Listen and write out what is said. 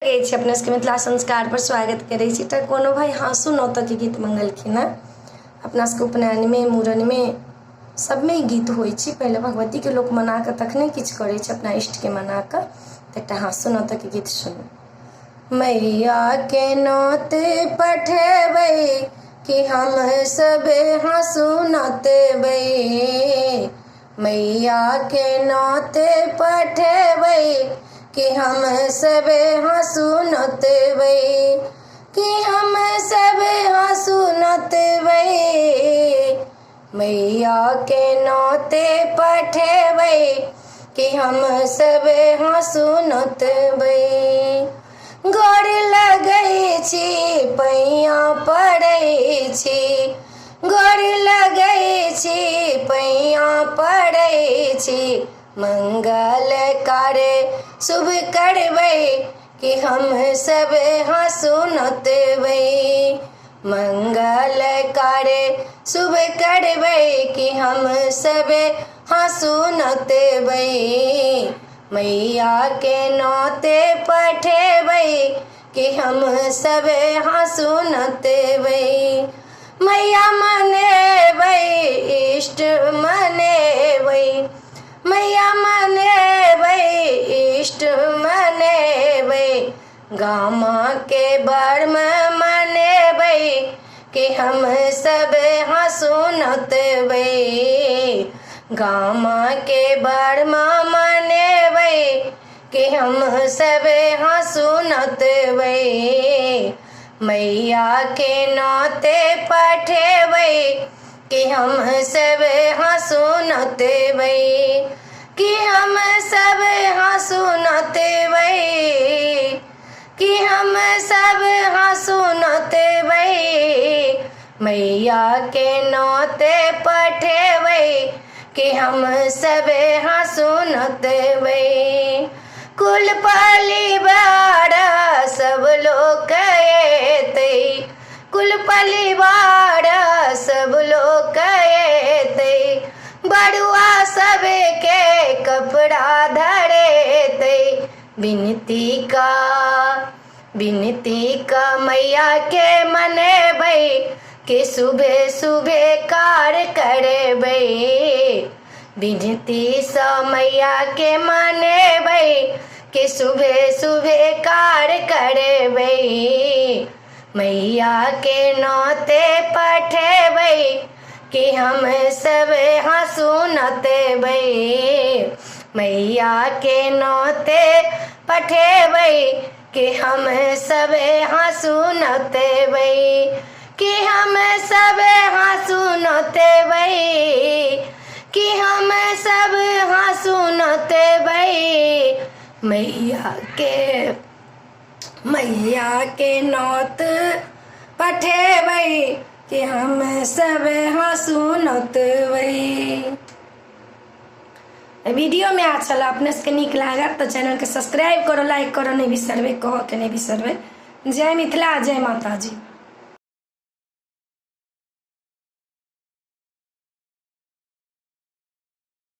अपने सबके मिथिला संस्कार पर स्वागत करै छी। तऽ कोनो भाई हाँसू नौतक गीत मंगलखिन हेँ। अपना सबके उपनयन में मूड़न में सब में गीत होइ छै। पहले भगवती के लोक मना कऽ तखने किछु करै छै, अपना इष्ट के मना कऽ। तऽ एकटा हाँसू नौतक गीत सुनू। मैया के नौत पठेबै कि हम सब हाँसू नौतबै। मैया के नौत पठेबै कि हम सब हाँसू नौतबै। कि हम सब हाँसू नौतबै। मैया के नौते पठेबै कि हम सब हाँसू नौतबै। गोर लगै छी पैया पड़ै छी। गोर लगै छी पैया पड़ै छी। मंगल कार्य शुभ करबै कि हम सब हाँसू नौतबै। मंगल कार्य शुभ करबै कि हम सब हाँसू नौतबै। मैया के नौते पठेबै कि हम सब हाँसू नौतबै। मैया मनेबै इष्ट मनेबै। मैया मनेबै इष्ट मनेबै। गामा के बर्म मनेबै कि हम सब हाँसू नौतबै। गामा के बर्म मनेबै कि हम सब हाँसू नौतबै। मैया के नौते पठेबै कि हम सब हाँसू नौतबै। कि हम सब हाँसू नौतबै। कि हम सब हाँसू नौतबै। मैया के नौते पठेबै कि हम सब हाँसू नौतबै। कुल परिवार सब लोक एतै। कुल परिवार सब लोक एतै। बड़ुआ सबके कपड़ा धरेतै। बिनती का मैया के मनेबै कि सुबह सुबह कार्य करबै। बिनती सँ मैया के मनेबै कि सुबह सुबह कार्य करबै। मैया के नौते पठेबै कि हम सब हाँसू नौतबै। मैया के नौते पठेबै कि हम सब हाँसू नौतबै। कि हम सब हाँसू नौतबै। कि हम सब हाँसू नौतबै। मैया के नौत पठेबै कि हम सब हाँसू नौतबै। वीडियो में अच्छा लगा, अपने सबके नीक लागत तो चैनल के सब्सक्राइब करो, लाइक करो नहीं बिसरबै, कहो के नहीं बिसरबै। जय मिथिला, जय माता जी।